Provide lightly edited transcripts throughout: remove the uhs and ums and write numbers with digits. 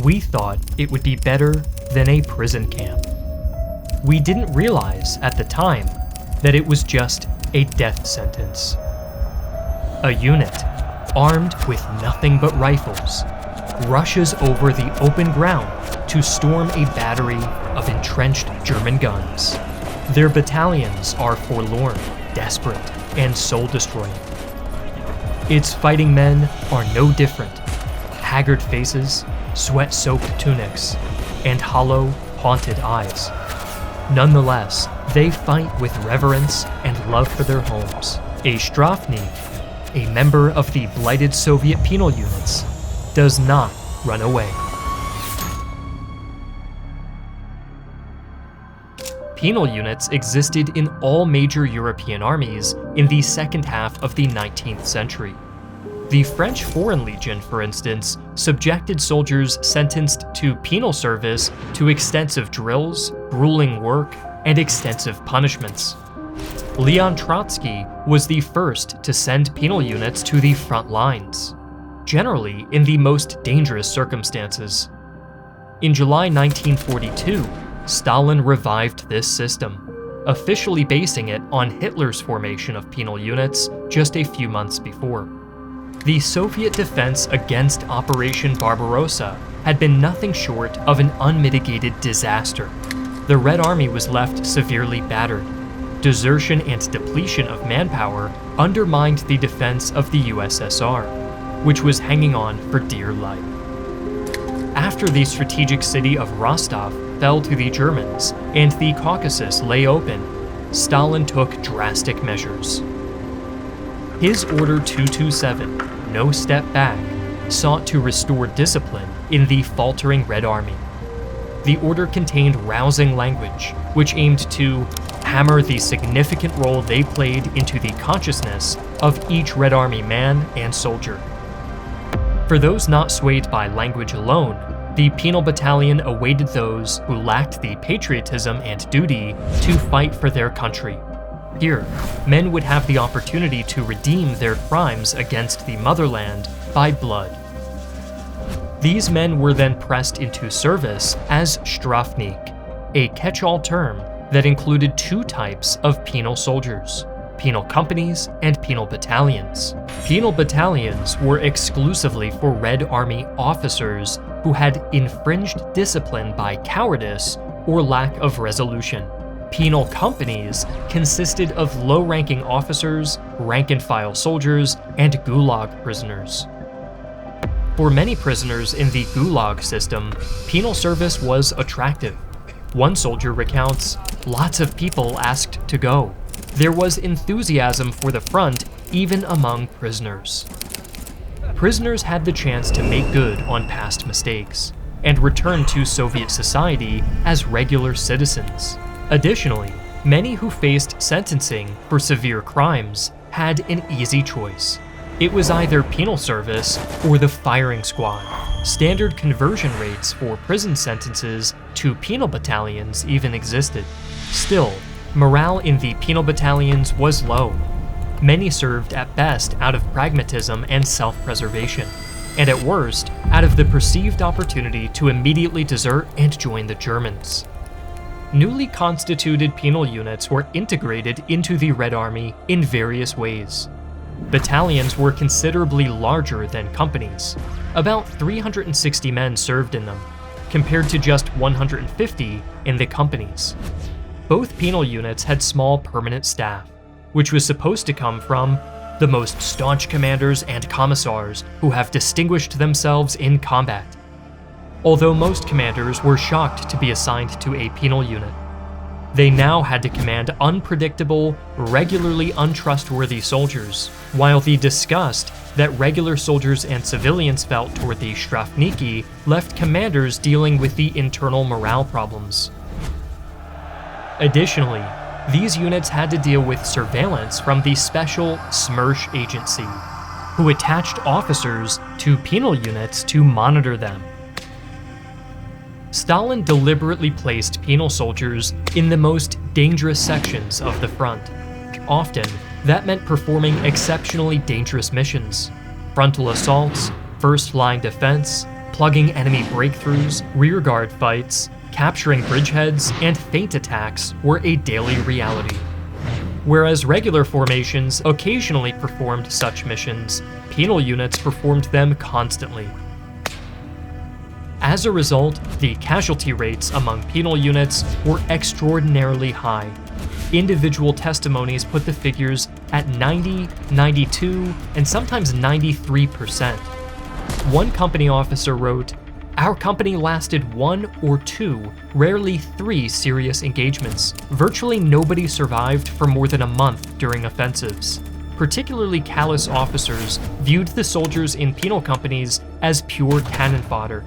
We thought it would be better than a prison camp. We didn't realize at the time that it was just a death sentence. A unit, armed with nothing but rifles, rushes over the open ground to storm a battery of entrenched German guns. Their battalions are forlorn, desperate, and soul-destroying. Its fighting men are no different. Haggard faces, sweat-soaked tunics, and hollow, haunted eyes. Nonetheless, they fight with reverence and love for their homes. A Strafnik, a member of the blighted Soviet penal units, does not run away. Penal units existed in all major European armies in the second half of the 19th century. The French Foreign Legion, for instance, subjected soldiers sentenced to penal service to extensive drills, grueling work, and extensive punishments. Leon Trotsky was the first to send penal units to the front lines, generally in the most dangerous circumstances. In July 1942, Stalin revived this system, officially basing it on Hitler's formation of penal units just a few months before. The Soviet defense against Operation Barbarossa had been nothing short of an unmitigated disaster. The Red Army was left severely battered. Desertion and depletion of manpower undermined the defense of the USSR, which was hanging on for dear life. After the strategic city of Rostov fell to the Germans and the Caucasus lay open, Stalin took drastic measures. His Order 227, No Step Back, sought to restore discipline in the faltering Red Army. The order contained rousing language, which aimed to hammer the significant role they played into the consciousness of each Red Army man and soldier. For those not swayed by language alone, the penal battalion awaited those who lacked the patriotism and duty to fight for their country. Here, men would have the opportunity to redeem their crimes against the motherland by blood. These men were then pressed into service as Strafnik, a catch-all term that included two types of penal soldiers: penal companies and penal battalions. Penal battalions were exclusively for Red Army officers who had infringed discipline by cowardice or lack of resolution. Penal companies consisted of low-ranking officers, rank-and-file soldiers, and Gulag prisoners. For many prisoners in the Gulag system, penal service was attractive. One soldier recounts, "Lots of people asked to go. There was enthusiasm for the front even among prisoners." Prisoners had the chance to make good on past mistakes and return to Soviet society as regular citizens. Additionally, many who faced sentencing for severe crimes had an easy choice. It was either penal service or the firing squad. Standard conversion rates for prison sentences to penal battalions even existed. Still, morale in the penal battalions was low. Many served at best out of pragmatism and self-preservation, and at worst, out of the perceived opportunity to immediately desert and join the Germans. Newly constituted penal units were integrated into the Red Army in various ways. Battalions were considerably larger than companies. About 360 men served in them, compared to just 150 in the companies. Both penal units had small permanent staff, which was supposed to come from the most staunch commanders and commissars who have distinguished themselves in combat. Although most commanders were shocked to be assigned to a penal unit, they now had to command unpredictable, regularly untrustworthy soldiers, while the disgust that regular soldiers and civilians felt toward the Strafniki left commanders dealing with the internal morale problems. Additionally, these units had to deal with surveillance from the special SMERSH agency, who attached officers to penal units to monitor them. Stalin deliberately placed penal soldiers in the most dangerous sections of the front. Often, that meant performing exceptionally dangerous missions: frontal assaults, first-line defense, Plugging enemy breakthroughs, rearguard fights, capturing bridgeheads, and feint attacks were a daily reality. Whereas regular formations occasionally performed such missions, penal units performed them constantly. As a result, the casualty rates among penal units were extraordinarily high. Individual testimonies put the figures at 90, 92, and sometimes 93%. One company officer wrote, "Our company lasted 1 or 2, rarely 3 serious engagements. Virtually nobody survived for more than a month during offensives. Particularly callous officers viewed the soldiers in penal companies as pure cannon fodder.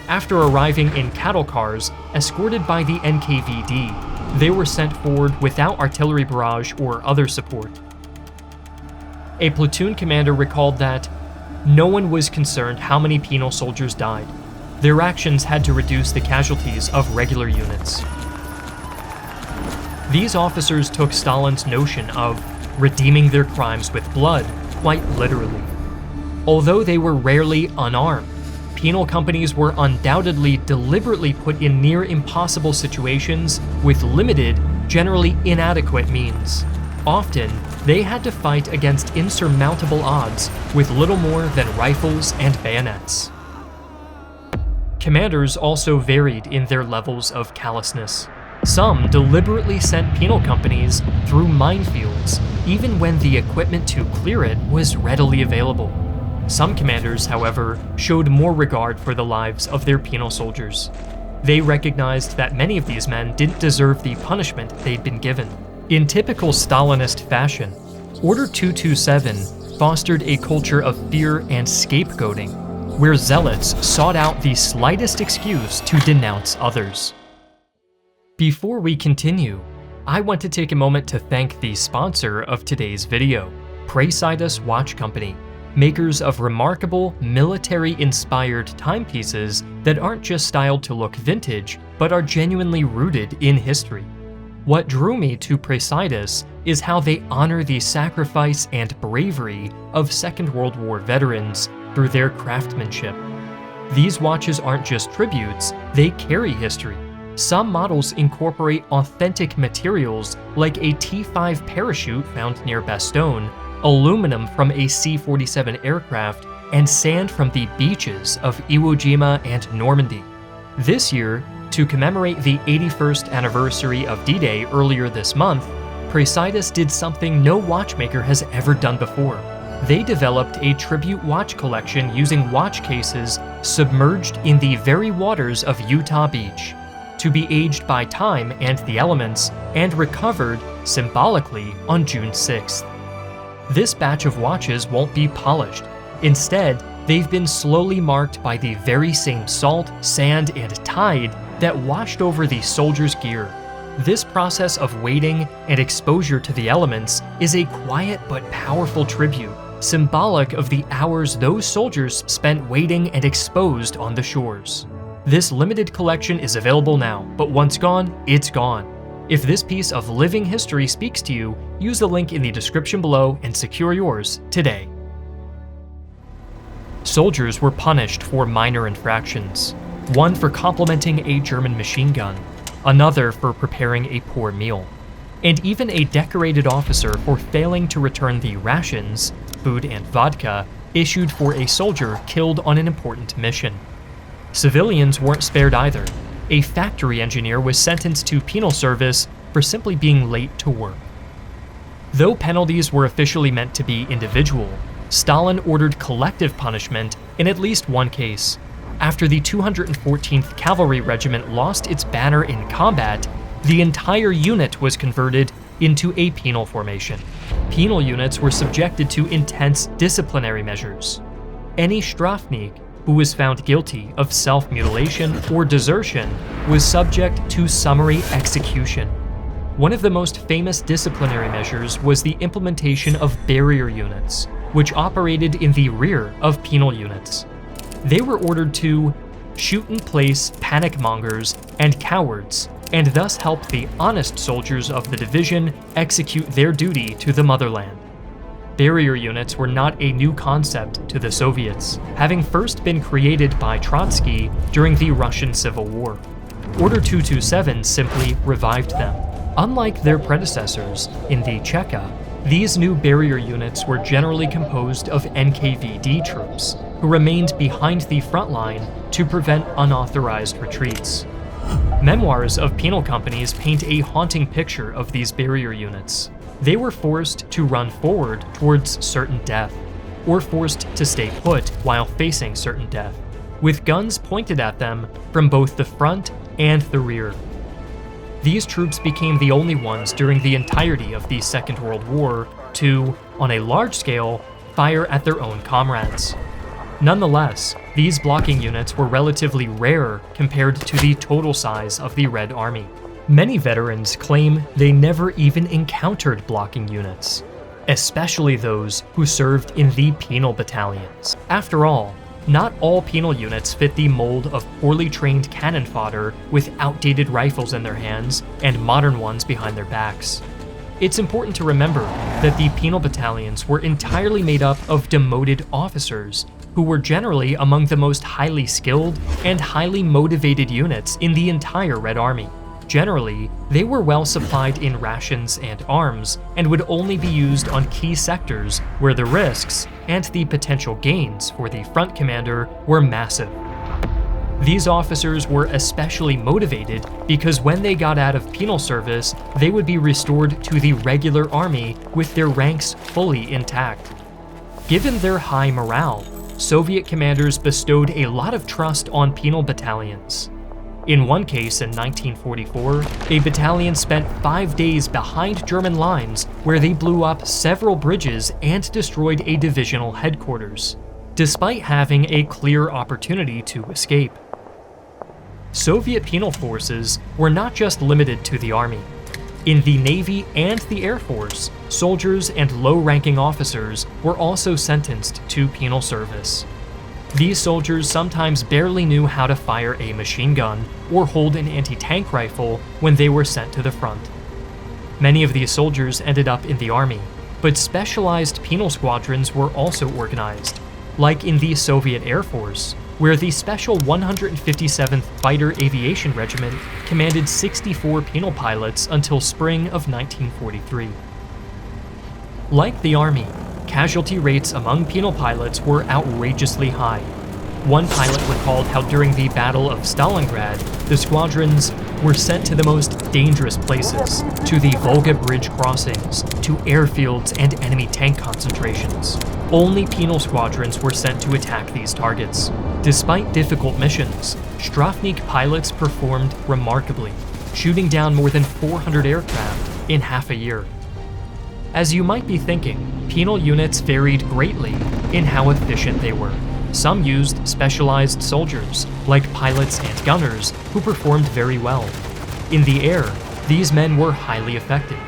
After arriving in cattle cars, escorted by the NKVD, they were sent forward without artillery barrage or other support." A platoon commander recalled that, "No one was concerned how many penal soldiers died. Their actions had to reduce the casualties of regular units." These officers took Stalin's notion of redeeming their crimes with blood quite literally. Although they were rarely unarmed, penal companies were undoubtedly deliberately put in near impossible situations with limited, generally inadequate means. Often, they had to fight against insurmountable odds with little more than rifles and bayonets. Commanders also varied in their levels of callousness. Some deliberately sent penal companies through minefields, even when the equipment to clear it was readily available. Some commanders, however, showed more regard for the lives of their penal soldiers. They recognized that many of these men didn't deserve the punishment they'd been given. In typical Stalinist fashion, Order 227 fostered a culture of fear and scapegoating, where zealots sought out the slightest excuse to denounce others. Before we continue, I want to take a moment to thank the sponsor of today's video, Praesidus Watch Company, makers of remarkable military-inspired timepieces that aren't just styled to look vintage, but are genuinely rooted in history. What drew me to Praesidus is how they honor the sacrifice and bravery of Second World War veterans through their craftsmanship. These watches aren't just tributes, they carry history. Some models incorporate authentic materials like a T-5 parachute found near Bastogne, aluminum from a C-47 aircraft, and sand from the beaches of Iwo Jima and Normandy. This year, to commemorate the 81st anniversary of D-Day earlier this month, Praesidus did something no watchmaker has ever done before. They developed a tribute watch collection using watch cases submerged in the very waters of Utah Beach, to be aged by time and the elements, and recovered, symbolically, on June 6th. This batch of watches won't be polished. Instead, they've been slowly marked by the very same salt, sand, and tide that washed over the soldiers' gear. This process of waiting and exposure to the elements is a quiet but powerful tribute, symbolic of the hours those soldiers spent waiting and exposed on the shores. This limited collection is available now, but once gone, it's gone. If this piece of living history speaks to you, use the link in the description below and secure yours today. Soldiers were punished for minor infractions, one for complimenting a German machine gun, another for preparing a poor meal, and even a decorated officer for failing to return the rations, food and vodka, issued for a soldier killed on an important mission. Civilians weren't spared either. A factory engineer was sentenced to penal service for simply being late to work. Though penalties were officially meant to be individual, Stalin ordered collective punishment in at least one case. After the 214th Cavalry Regiment lost its banner in combat, the entire unit was converted into a penal formation. Penal units were subjected to intense disciplinary measures. Any Strafnik who was found guilty of self-mutilation or desertion was subject to summary execution. One of the most famous disciplinary measures was the implementation of barrier units, which operated in the rear of penal units. They were ordered to shoot in place panic mongers and cowards, and thus help the honest soldiers of the division execute their duty to the motherland. Barrier units were not a new concept to the Soviets, having first been created by Trotsky during the Russian Civil War. Order 227 simply revived them. Unlike their predecessors in the Cheka, these new barrier units were generally composed of NKVD troops, who remained behind the front line to prevent unauthorized retreats. Memoirs of penal companies paint a haunting picture of these barrier units. They were forced to run forward towards certain death, or forced to stay put while facing certain death, with guns pointed at them from both the front and the rear. These troops became the only ones during the entirety of the Second World War to, on a large scale, fire at their own comrades. Nonetheless, these blocking units were relatively rare compared to the total size of the Red Army. Many veterans claim they never even encountered blocking units, especially those who served in the penal battalions. After all, not all penal units fit the mold of poorly trained cannon fodder with outdated rifles in their hands and modern ones behind their backs. It's important to remember that the penal battalions were entirely made up of demoted officers who were generally among the most highly skilled and highly motivated units in the entire Red Army. Generally, they were well supplied in rations and arms, and would only be used on key sectors where the risks and the potential gains for the front commander were massive. These officers were especially motivated because when they got out of penal service, they would be restored to the regular army with their ranks fully intact. Given their high morale, Soviet commanders bestowed a lot of trust on penal battalions. In one case in 1944, a battalion spent 5 days behind German lines where they blew up several bridges and destroyed a divisional headquarters, despite having a clear opportunity to escape. Soviet penal forces were not just limited to the army. In the Navy and the Air Force, soldiers and low-ranking officers were also sentenced to penal service. These soldiers sometimes barely knew how to fire a machine gun or hold an anti-tank rifle when they were sent to the front. Many of these soldiers ended up in the army, but specialized penal squadrons were also organized, like in the Soviet Air Force, where the Special 157th Fighter Aviation Regiment commanded 64 penal pilots until spring of 1943. Like the Army, casualty rates among penal pilots were outrageously high. One pilot recalled how during the Battle of Stalingrad, the squadrons were sent to the most dangerous places, to the Volga Bridge crossings, to airfields and enemy tank concentrations. Only penal squadrons were sent to attack these targets. Despite difficult missions, Strafnik pilots performed remarkably, shooting down more than 400 aircraft in half a year. As you might be thinking, penal units varied greatly in how efficient they were. Some used specialized soldiers, like pilots and gunners, who performed very well. In the air, these men were highly effective.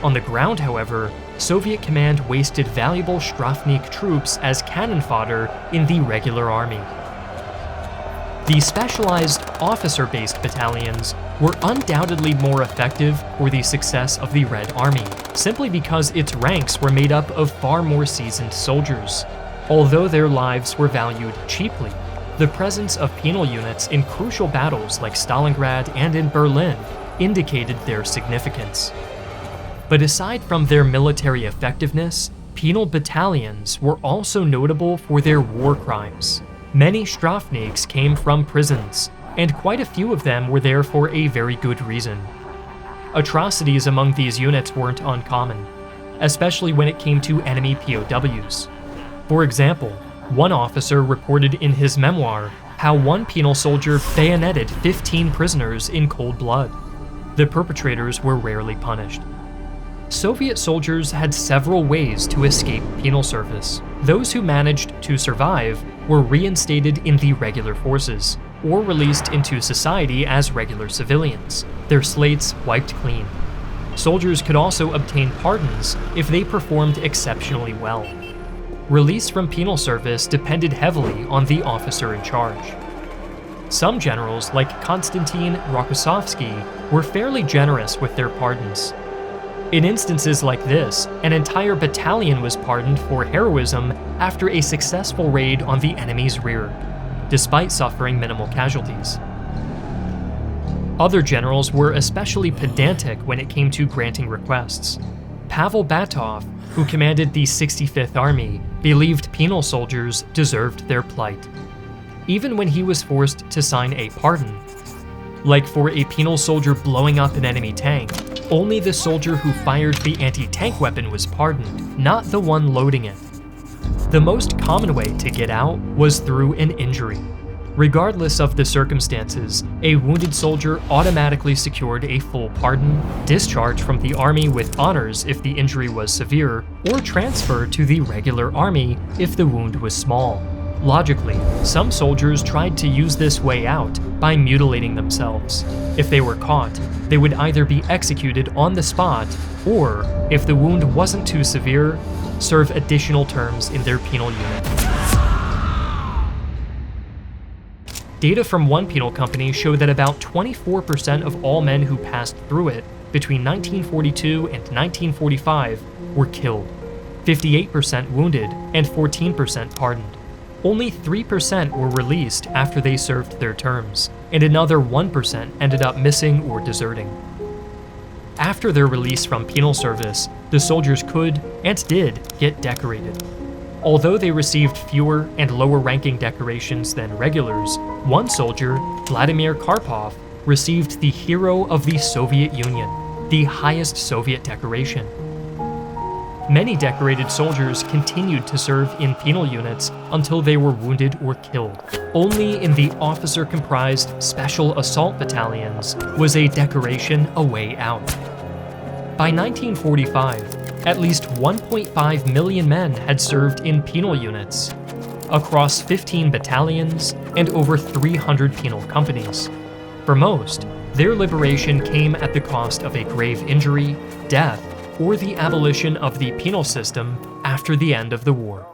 On the ground, however, Soviet command wasted valuable Strafnik troops as cannon fodder in the regular army. The specialized officer-based battalions were undoubtedly more effective for the success of the Red Army, simply because its ranks were made up of far more seasoned soldiers. Although their lives were valued cheaply, the presence of penal units in crucial battles like Stalingrad and in Berlin indicated their significance. But aside from their military effectiveness, penal battalions were also notable for their war crimes. Many Strafniks came from prisons, and quite a few of them were there for a very good reason. Atrocities among these units weren't uncommon, especially when it came to enemy POWs. For example, one officer reported in his memoir how one penal soldier bayoneted 15 prisoners in cold blood. The perpetrators were rarely punished. Soviet soldiers had several ways to escape penal service. Those who managed to survive were reinstated in the regular forces, or released into society as regular civilians, their slates wiped clean. Soldiers could also obtain pardons if they performed exceptionally well. Release from penal service depended heavily on the officer in charge. Some generals, like Konstantin Rokossovsky, were fairly generous with their pardons. In instances like this, an entire battalion was pardoned for heroism after a successful raid on the enemy's rear, despite suffering minimal casualties. Other generals were especially pedantic when it came to granting requests. Pavel Batov, who commanded the 65th Army, believed penal soldiers deserved their plight, even when he was forced to sign a pardon. Like for a penal soldier blowing up an enemy tank, only the soldier who fired the anti-tank weapon was pardoned, not the one loading it. The most common way to get out was through an injury. Regardless of the circumstances, a wounded soldier automatically secured a full pardon, discharge from the army with honors if the injury was severe, or transfer to the regular army if the wound was small. Logically, some soldiers tried to use this way out by mutilating themselves. If they were caught, they would either be executed on the spot, or, if the wound wasn't too severe, serve additional terms in their penal unit. Data from one penal company showed that about 24% of all men who passed through it between 1942 and 1945 were killed, 58% wounded, and 14% pardoned. Only 3% were released after they served their terms, and another 1% ended up missing or deserting. After their release from penal service, the soldiers could, and did, get decorated. Although they received fewer and lower-ranking decorations than regulars, one soldier, Vladimir Karpov, received the Hero of the Soviet Union, the highest Soviet decoration. Many decorated soldiers continued to serve in penal units until they were wounded or killed. Only in the officer-comprised Special Assault Battalions was a decoration a way out. By 1945, at least 1.5 million men had served in penal units, across 15 battalions and over 300 penal companies. For most, their liberation came at the cost of a grave injury, death, or the abolition of the penal system after the end of the war.